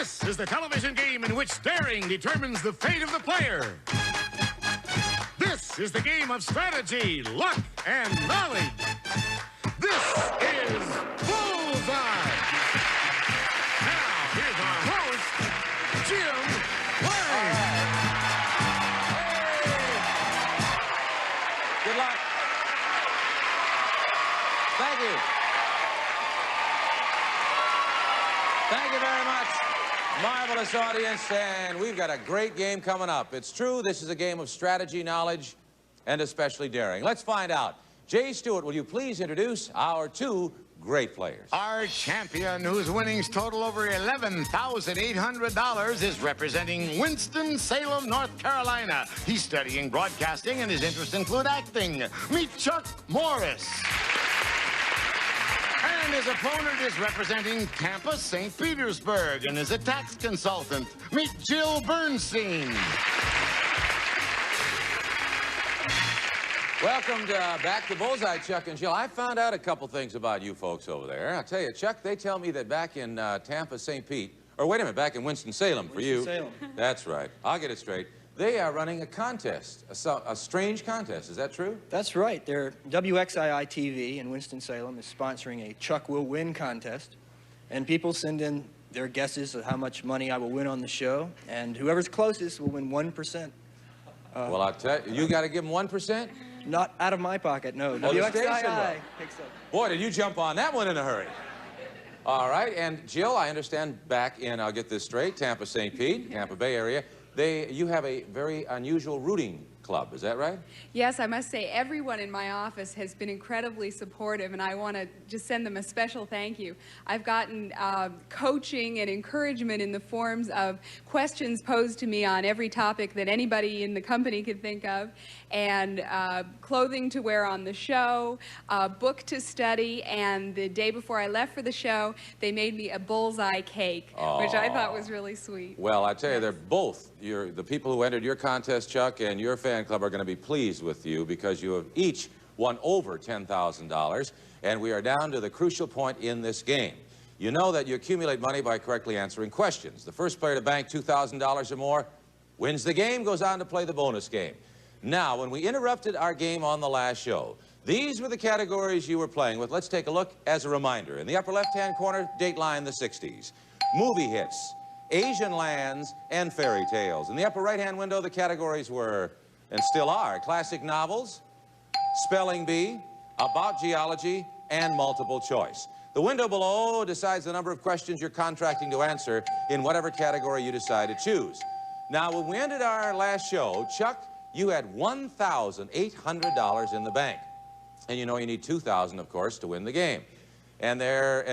This is the television game in which daring determines the fate of the player. This is the game of strategy, luck, and knowledge. This is Bullseye. Now, here's our host, Jim Lang. Good luck. Thank you. Thank you very much. Marvelous audience, and we've got a great game coming up. It's true, this is a game of strategy, knowledge, and especially daring. Let's find out. Jay Stewart, will you please introduce our two great players? Our champion, whose winnings total over $11,800, is representing Winston-Salem, North Carolina. He's studying broadcasting, and his interests include acting. Meet Chuck Morris. And his opponent is representing Tampa, St. Petersburg, and is a tax consultant. Meet Jill Bernstein. Welcome back to Bullseye, Chuck and Jill. I found out a couple things about you folks over there. I'll tell you, Chuck, they tell me that back in Tampa, St. Pete, or wait a minute, back in Winston-Salem for you. Winston-Salem. That's right. I'll get it straight. They are running a contest, a strange contest. Is that true? That's right. WXII-TV in Winston-Salem is sponsoring a Chuck Will Win contest. And people send in their guesses of how much money I will win on the show. And whoever's closest will win 1%. Well, I'll tell you, you got to give them 1%? Not out of my pocket, no. Oh, the station will. WXII picks up. Boy, did you jump on that one in a hurry. All right, and Jill, I understand back in, I'll get this straight, Tampa, St. Pete, Tampa Bay area, you have a very unusual rooting club, is that right? Yes, I must say everyone in my office has been incredibly supportive, and I want to just send them a special thank you. I've gotten coaching and encouragement in the forms of questions posed to me on every topic that anybody in the company could think of, and clothing to wear on the show, a book to study, and the day before I left for the show, they made me a bullseye cake, which I thought was really sweet. Well, I tell you, they're both, the people who entered your contest, Chuck, and your fan club are going to be pleased with you because you have each won over $10,000, and we are down to the crucial point in this game. You know that you accumulate money by correctly answering questions. The first player to bank $2,000 or more wins the game, goes on to play the bonus game. Now, when we interrupted our game on the last show, these were the categories you were playing with. Let's take a look as a reminder. In the upper left-hand corner, Dateline the 60s. Movie hits, Asian lands, and fairy tales. In the upper right-hand window, the categories were, and still are, classic novels, spelling bee, about geology, and multiple choice. The window below decides the number of questions you're contracting to answer in whatever category you decide to choose. Now, when we ended our last show, Chuck, you had $1,800 in the bank. And you know you need $2,000, of course, to win the game. And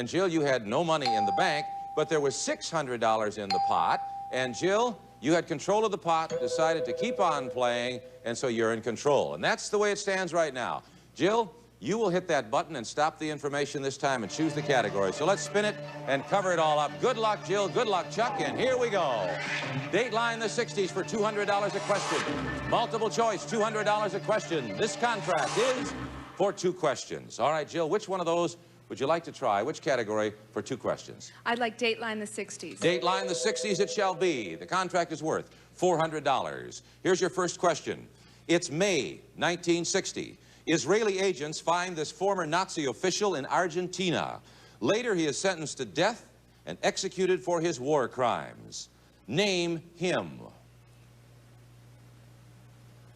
Jill, you had no money in the bank, but there was $600 in the pot. And Jill, you had control of the pot, decided to keep on playing, and so you're in control. And that's the way it stands right now. Jill, you will hit that button and stop the information this time and choose the category. So let's spin it and cover it all up. Good luck, Jill. Good luck, Chuck. And here we go. Dateline the 60s for $200 a question. Multiple choice, $200 a question. This contract is for 2 questions. All right, Jill, which one of those would you like to try? Which category for 2 questions? I'd like Dateline the 60s. Dateline the 60s it shall be. The contract is worth $400. Here's your first question. It's May 1960. Israeli agents find this former Nazi official in Argentina. Later, he is sentenced to death and executed for his war crimes. Name him.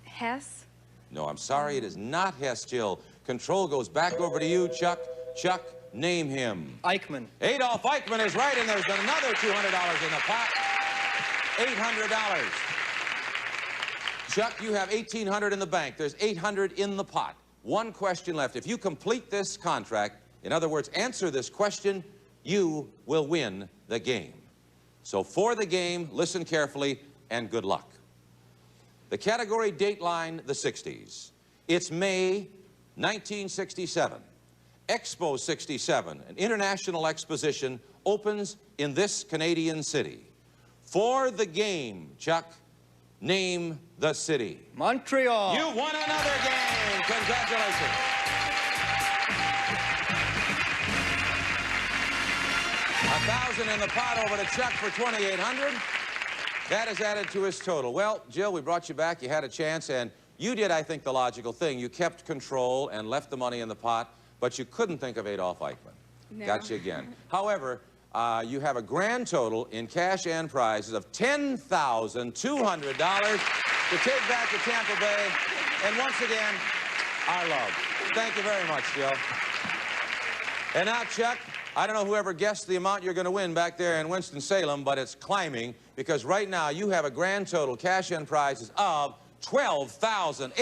Hess? No, I'm sorry, it is not Hess, Jill. Control goes back over to you, Chuck. Chuck, name him. Eichmann. Adolf Eichmann is right, and there's another $200 in the pot. $800. Chuck, you have $1,800 in the bank. There's $800 in the pot. 1 question left. If you complete this contract, in other words, answer this question, you will win the game. So for the game, listen carefully, and good luck. The category Dateline the 60s. It's May 1967. Expo 67, an international exposition, opens in this Canadian city. For the game, Chuck, name the city. Montreal. You won another game. Congratulations. A $1,000 in the pot over to Chuck for $2,800. That is added to his total. Well, Jill, we brought you back. You had a chance, and you did, I think, the logical thing. You kept control and left the money in the pot, but you couldn't think of Adolf Eichmann. No. Got you again. However, you have a grand total in cash and prizes of $10,200 to take back to Tampa Bay. And once again, our love. Thank you very much, Jill. And now, Chuck, I don't know whoever guessed the amount you're going to win back there in Winston-Salem, but it's climbing because right now you have a grand total cash and prizes of $12,850.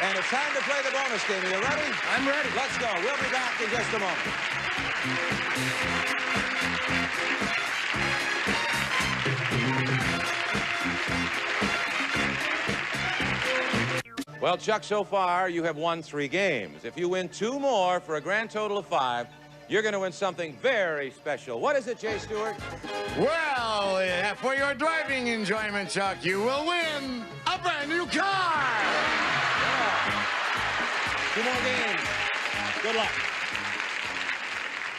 And it's time to play the bonus game. Are you ready? I'm ready. Let's go. We'll be back in just a moment. Well, Chuck, so far you have won 3 games. If you win 2 more for a grand total of 5, you're going to win something very special. What is it, Jay Stewart? Well, for your driving enjoyment, Chuck, you will win a brand new car. Yeah. 2 more games. Good luck.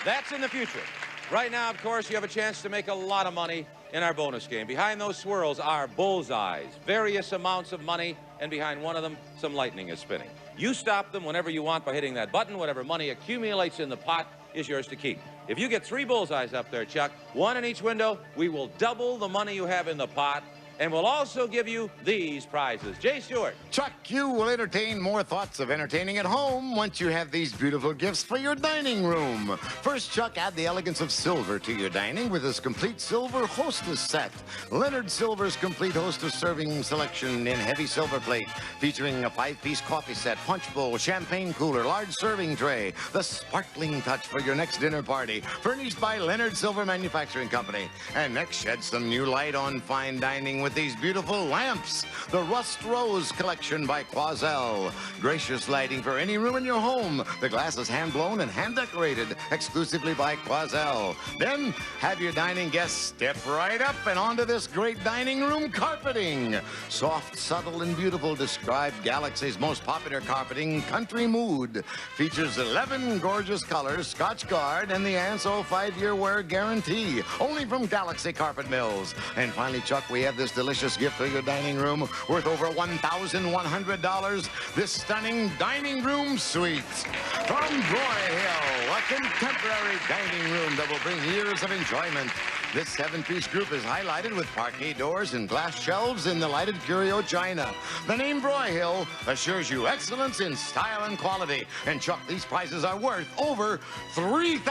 That's in the future. Right now, of course, you have a chance to make a lot of money in our bonus game. Behind those swirls are bullseyes, various amounts of money, and behind one of them, some lightning is spinning. You stop them whenever you want by hitting that button. Whatever money accumulates in the pot is yours to keep. If you get 3 bullseyes up there, Chuck, 1 in each window, we will double the money you have in the pot, and we'll also give you these prizes. Jay Stewart. Chuck, you will entertain more thoughts of entertaining at home once you have these beautiful gifts for your dining room. First, Chuck, add the elegance of silver to your dining with this complete silver hostess set. Leonard Silver's complete hostess serving selection in heavy silver plate, featuring a 5-piece coffee set, punch bowl, champagne cooler, large serving tray, the sparkling touch for your next dinner party, furnished by Leonard Silver Manufacturing Company. And next, shed some new light on fine dining with these beautiful lamps. The Rust Rose Collection by Quoizel. Gracious lighting for any room in your home. The glass is hand-blown and hand-decorated exclusively by Quoizel. Then have your dining guests step right up and onto this great dining room carpeting. Soft, subtle, and beautiful, described Galaxy's most popular carpeting, Country Mood. Features 11 gorgeous colors, Scotch Guard, and the Anso 5-year wear guarantee. Only from Galaxy Carpet Mills. And finally, Chuck, we have this delicious gift for your dining room worth over $1,100. This stunning dining room suite from Broyhill, a contemporary dining room that will bring years of enjoyment. This 7-piece group is highlighted with parquet doors and glass shelves in the lighted curio china. The name Broyhill assures you excellence in style and quality. And Chuck, these prizes are worth over $3,050.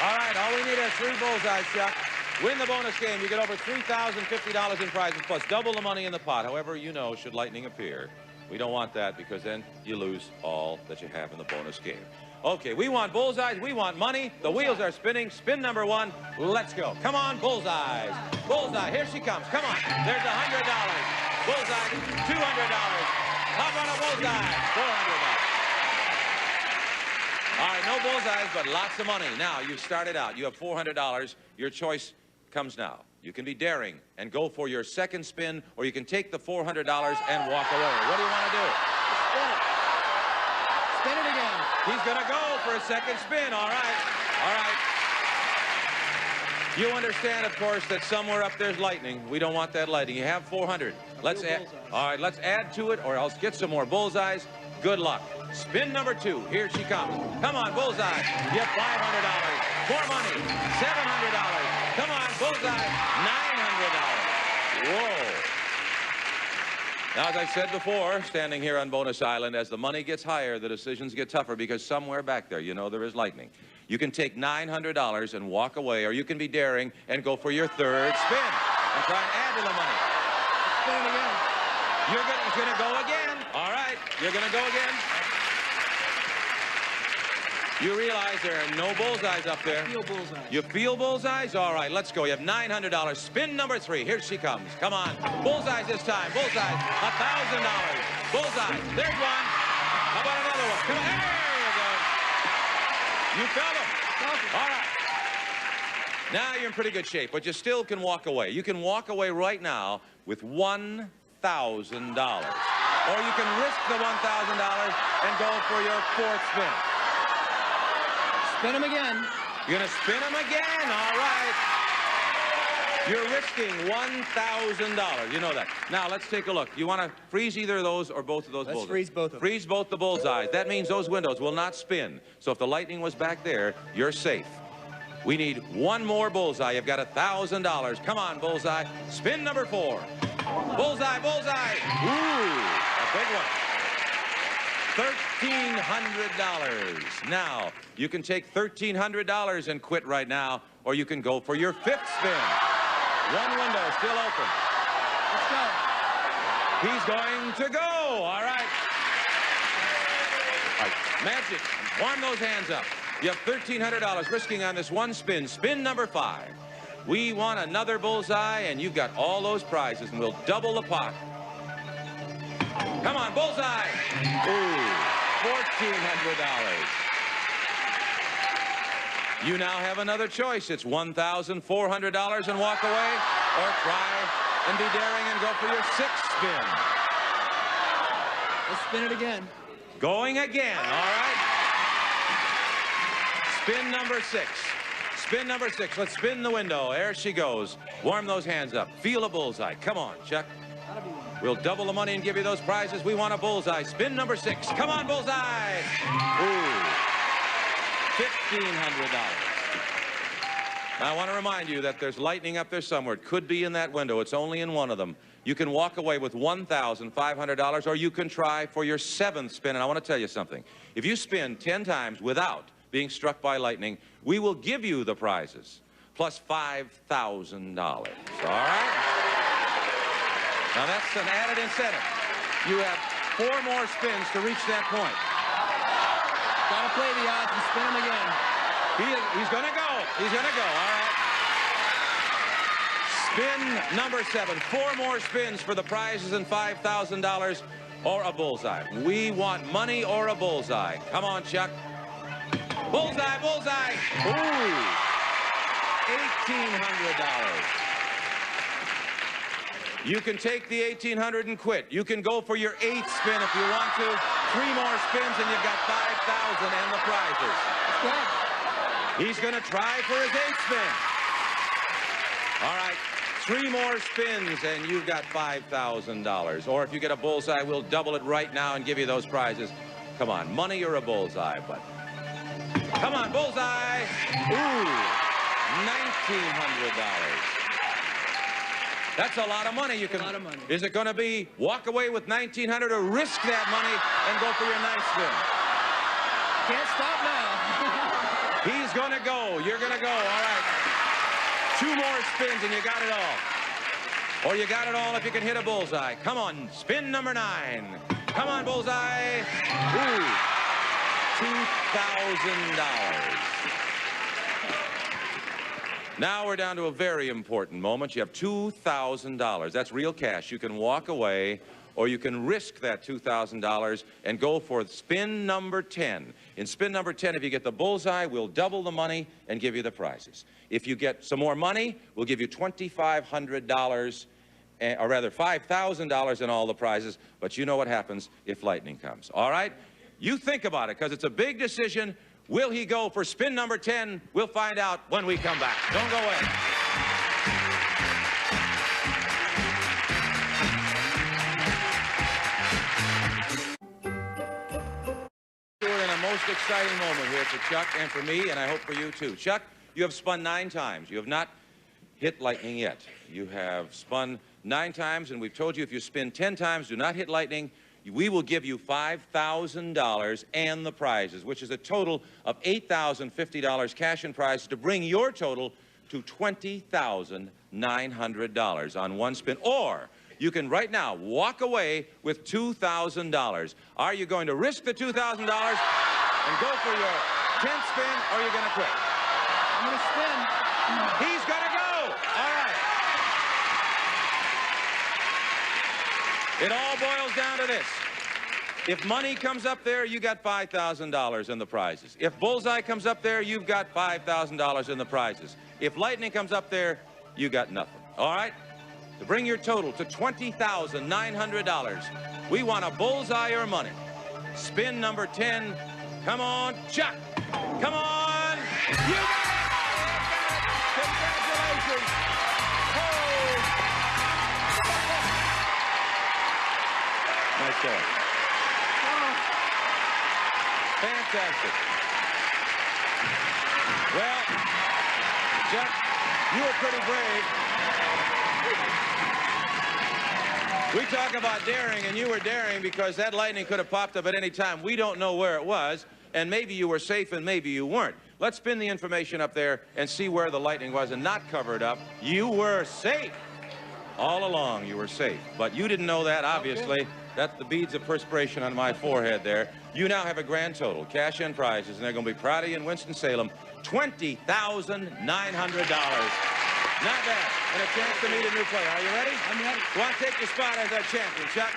All right, all we need is 3 bullseyes, Chuck. Win the bonus game. You get over $3,050 in prizes, plus double the money in the pot. However, you know, should lightning appear. We don't want that because then you lose all that you have in the bonus game. Okay, we want bullseyes. We want money. The wheels are spinning. Spin number 1. Let's go. Come on, bullseyes. Bullseye. Here she comes. Come on. There's $100. Bullseye. $200. How about a bullseye? $400. All right, no bullseyes, but lots of money. Now, you've started out. You have $400. Your choice comes now. You can be daring and go for your second spin, or you can take the $400 and walk away. What do you want to do? Spin it. Spin it again. He's going to go for a second spin. All right. All right. You understand, of course, that somewhere up there's lightning. We don't want that lightning. You have 400. Let's add. All right, let's add to it, or else get some more bullseyes. Good luck. Spin number 2. Here she comes. Come on, bullseye. You have $500. More money. $700. Come on, bullseye. $900. Whoa. Now, as I said before, standing here on Bonus Island, as the money gets higher, the decisions get tougher because somewhere back there, you know, there is lightning. You can take $900 and walk away, or you can be daring and go for your 3rd spin and try and add to the money. Spin it again. It's going to go again. All right, you're going to go again. You realize there are no bullseyes up there. I feel bullseyes. You feel bullseyes? All right, let's go. You have $900. Spin number 3. Here she comes. Come on. Bullseyes this time. Bullseyes. $1,000. Bullseye. There's one. How about another one? Come on. There you go. You fell them. All right. Now you're in pretty good shape, but you still can walk away. You can walk away right now with $1,000. Or you can risk the $1,000 and go for your 4th spin. Spin them again. You're going to spin them again. All right. You're risking $1,000. You know that. Now, let's take a look. You want to freeze either of those or both of those bullseyes? Let's freeze both of them. Freeze both the bullseyes. That means those windows will not spin. So if the lightning was back there, you're safe. We need one more bullseye. You've got $1,000. Come on, bullseye. Spin number 4. Bullseye, bullseye. Ooh, a big one. $1,300. Now, you can take $1,300 and quit right now, or you can go for your 5th spin. One window still open. Let's go. He's going to go. All right. All right. Magic. Warm those hands up. You have $1,300 risking on this one spin. Spin number 5. We want another bullseye, and you've got all those prizes, and we'll double the pot. Come on, bullseye. Ooh, $1,400. You now have another choice. It's $1,400 and walk away, or try and be daring and go for your 6th spin. Let's spin it again. Going again, all right. Spin number 6. Spin number 6. Let's spin the window. There she goes. Warm those hands up. Feel a bullseye. Come on, Chuck. We'll double the money and give you those prizes. We want a bullseye. Spin number 6. Come on, bullseye. Ooh. $1,500. Now, I want to remind you that there's lightning up there somewhere. It could be in that window. It's only in one of them. You can walk away with $1,500, or you can try for your 7th spin. And I want to tell you something. If you spin 10 times without being struck by lightning, we will give you the prizes, plus $5,000. All right? Now, that's an added incentive. You have 4 more spins to reach that point. Gotta play the odds and spin them again. He's going to go. He's going to go. All right. Spin number 7. 4 more spins for the prizes and $5,000 or a bullseye. We want money or a bullseye. Come on, Chuck. Bullseye, bullseye. Ooh. $1,800. You can take the $1,800 and quit. You can go for your 8th spin if you want to. 3 more spins and you've got $5,000 and the prizes. Let's go. He's going to try for his 8th spin. All right, 3 more spins and you've got $5,000. Or if you get a bullseye, we'll double it right now and give you those prizes. Come on, money or a bullseye, but come on, bullseye. Ooh, $1,900. That's a lot of money. You can. A lot of money. Is it going to be walk away with $1,900 or risk that money and go for your 9th spin? Can't stop now. He's going to go. You're going to go. All right. 2 more spins and you got it all. Or you got it all if you can hit a bullseye. Come on, spin number 9. Come on, bullseye. Ooh, $2,000. Now we're down to a very important moment. You have $2,000. That's real cash. You can walk away, or you can risk that $2,000 and go for spin number 10. In spin number 10, if you get the bullseye, we'll double the money and give you the prizes. If you get some more money, we'll give you $2,500, or rather $5,000 and all the prizes. But you know what happens if lightning comes. All right? You think about it, because it's a big decision. Will he go for spin number 10? We'll find out when we come back. Don't go away. We're in a most exciting moment here for Chuck and for me, and I hope for you too. Chuck, you have spun 9 times. You have not hit lightning yet. You have spun 9 times, and we've told you if you spin 10 times, do not hit lightning, we will give you $5,000 and the prizes, which is a total of $8,050 cash and prizes to bring your total to $20,900 on one spin. Or you can right now walk away with $2,000. Are you going to risk the $2,000 and go for your 10th spin, or are you going to quit? I'm going to spin. He's going to go. All right. It all boils down to this. If money comes up there, you got $5,000 in the prizes. If bullseye comes up there, you've got $5,000 in the prizes. If lightning comes up there, you got nothing. All right? To bring your total to $20,900, we want a bullseye or money. Spin number 10. Come on, Chuck. Come on, You got it! Congratulations! Oh! Nice job. Fantastic. Well, Chuck, you were pretty brave. We talk about daring, and you were daring because that lightning could have popped up at any time. We don't know where it was, and maybe you were safe and maybe you weren't. Let's spin the information up there and see where the lightning was and not cover it up. You were safe. All along, you were safe. But you didn't know that, obviously. That's the beads of perspiration on my forehead there. You now have a grand total, cash and prizes, and they're going to be proud of you in Winston-Salem, $20,900. Not bad. And a chance to meet a new player. Are you ready? I'm ready. Want to take your spot as our champion, Chuck?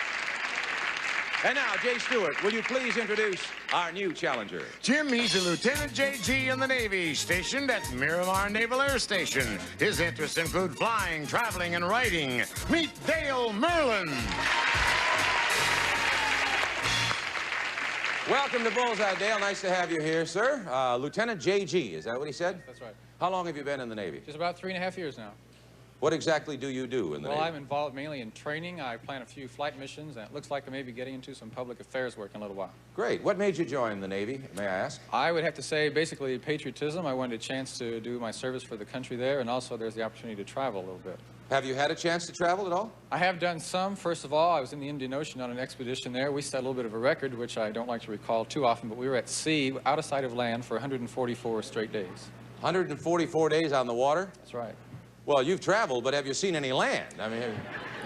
And now, Jay Stewart, will you please introduce our new challenger? Jim, he's a Lieutenant JG in the Navy, stationed at Miramar Naval Air Station. His interests include flying, traveling, and writing. Meet Dale Merlin. Welcome to Bullseye, Dale. Nice to have you here, sir. Lieutenant JG, is that what he said? That's right. How long have you been in the Navy? Just about 3.5 years now. What exactly do you do in the Well, Navy? I'm involved mainly in training. I plan a few flight missions, and it looks like I may be getting into some public affairs work in a little while. Great. What made you join the Navy, may I ask? I would have to say basically patriotism. I wanted a chance to do my service for the country there, and also there's the opportunity to travel a little bit. Have you had a chance to travel at all? I have done some. First of all, I was in the Indian Ocean on an expedition there. We set a little bit of a record, which I don't like to recall too often, but we were at sea, out of sight of land, for 144 straight days. 144 days on the water? That's right. Well, you've traveled, but have you seen any land? I mean,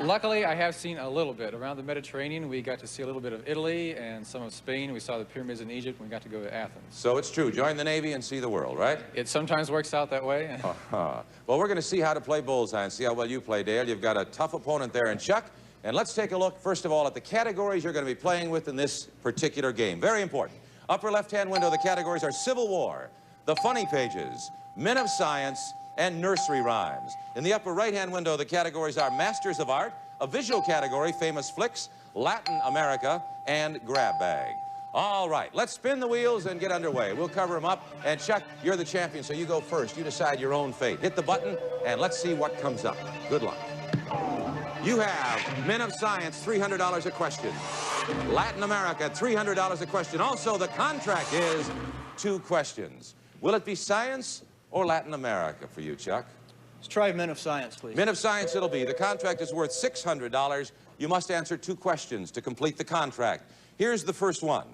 Luckily, I have seen a little bit. Around the Mediterranean, we got to see a little bit of Italy and some of Spain. We saw the pyramids in Egypt, and we got to go to Athens. so it's true. Join the Navy and see the world, right? It sometimes works out that way. Well, we're going to see how to play bullseye and see how well you play, Dale. You've got a tough opponent there in Chuck. And let's take a look, first of all, at the categories you're going to be playing with in this particular game. Very important. Upper left-hand window, the categories are Civil War, the Funny Pages, Men of Science, and Nursery Rhymes. In the upper right-hand window, the categories are Masters of Art, a visual category, Famous Flicks, Latin America, and Grab Bag. All right, let's spin the wheels and get underway. We'll cover them up. And Chuck, you're the champion, so you go first. You decide your own fate. Hit the button, and let's see what comes up. Good luck. You have Men of Science, $300 a question. Latin America, $300 a question. Also, the contract is 2 questions. Will it be science or Latin America for you, Chuck? Let's try Men of Science, please. Men of Science it'll be. The contract is worth $600. You must answer 2 questions to complete the contract. Here's the first one.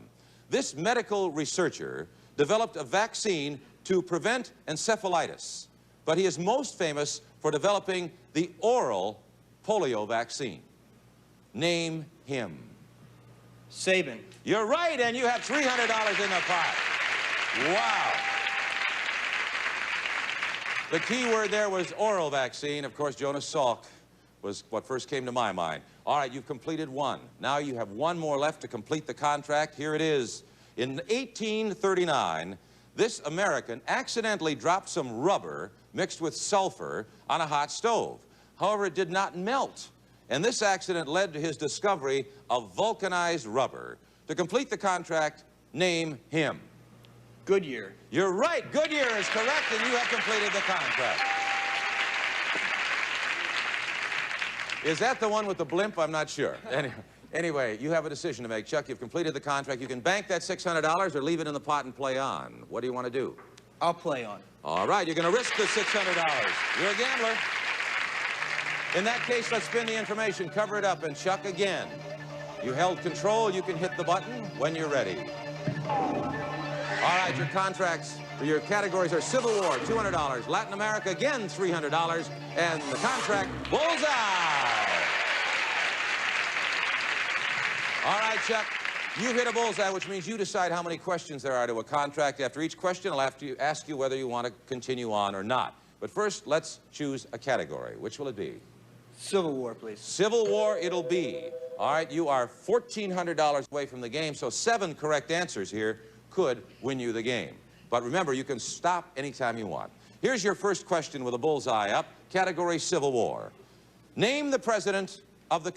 This medical researcher developed a vaccine to prevent encephalitis, but he is most famous for developing the oral polio vaccine. Name him. Sabin. You're right, and you have $300 in the pot. Wow. The key word there was oral vaccine. Of course, Jonas Salk was what first came to my mind. All right, you've completed 1. Now you have 1 more left to complete the contract. Here it is. In 1839, this American accidentally dropped some rubber mixed with sulfur on a hot stove. However, it did not melt. And this accident led to his discovery of vulcanized rubber. To complete the contract, name him. Goodyear. You're right. Goodyear is correct, and you have completed the contract. Is that the one with the blimp? I'm not sure. Anyway, you have a decision to make. Chuck, you've completed the contract. You can bank that $600 or leave it in the pot and play on. What do you want to do? I'll play on. All right, you're going to risk the $600. You're a gambler. In that case, let's spin the information, cover it up, and Chuck again. You held control. You can hit the button when you're ready. All right, your contracts, or your categories are Civil War, $200, Latin America, again, $300, and the contract, bullseye. All right, Chuck, you hit a bullseye, which means you decide how many questions there are to a contract. After each question, I'll have to ask you whether you want to continue on or not. But first, let's choose a category. Which will it be? Civil War, please. Civil War it'll be. All right, you are $1,400 away from the game, so 7 correct answers here could win you the game. But remember, you can stop anytime you want. Here's your first question with a bullseye up. Category Civil War. Name the president of the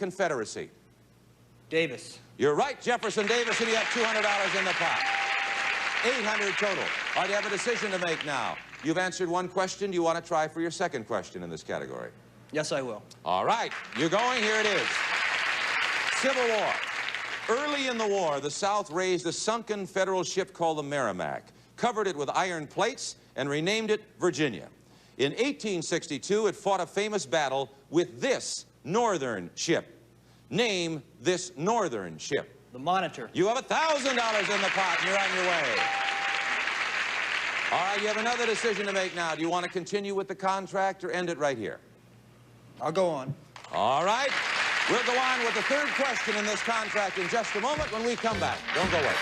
800 total. All right, you have a decision to make now. You've answered one question. Do you want to try for your second question in this category? Yes, I will. All right, you're going. Here it is. Civil War. Early in the war, the South raised a sunken federal ship called the Merrimack, covered it with iron plates, and renamed it Virginia. In 1862, it fought a famous battle with this northern ship. Name this northern ship. The Monitor. You have $1,000 in the pot, and you're on your way. All right, you have another decision to make now. Do you want to continue with the contract or end it right here? I'll go on. All right. We'll go on with the third question in this contract in just a moment when we come back. Don't go away.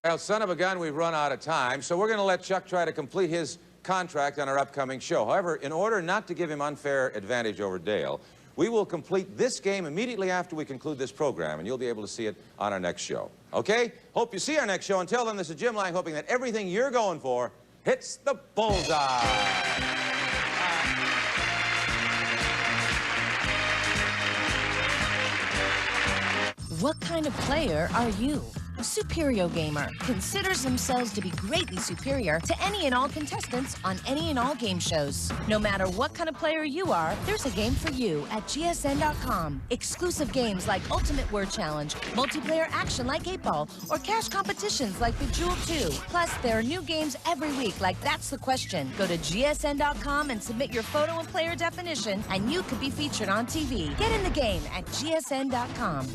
Well, son of a gun, we've run out of time, so we're going to let Chuck try to complete his contract on our upcoming show. However, in order not to give him unfair advantage over Dale, we will complete this game immediately after we conclude this program, and you'll be able to see it on our next show. Okay? Hope you see our next show. Until then, this is Jim Lang, hoping that everything you're going for hits the bullseye. What kind of player are you? A superior gamer considers themselves to be greatly superior to any and all contestants on any and all game shows. No matter what kind of player you are, there's a game for you at GSN.com. Exclusive games like Ultimate Word Challenge, multiplayer action like 8-Ball, or cash competitions like Bejeweled 2. Plus, there are new games every week like That's the Question. Go to GSN.com and submit your photo and player definition, and you could be featured on TV. Get in the game at GSN.com.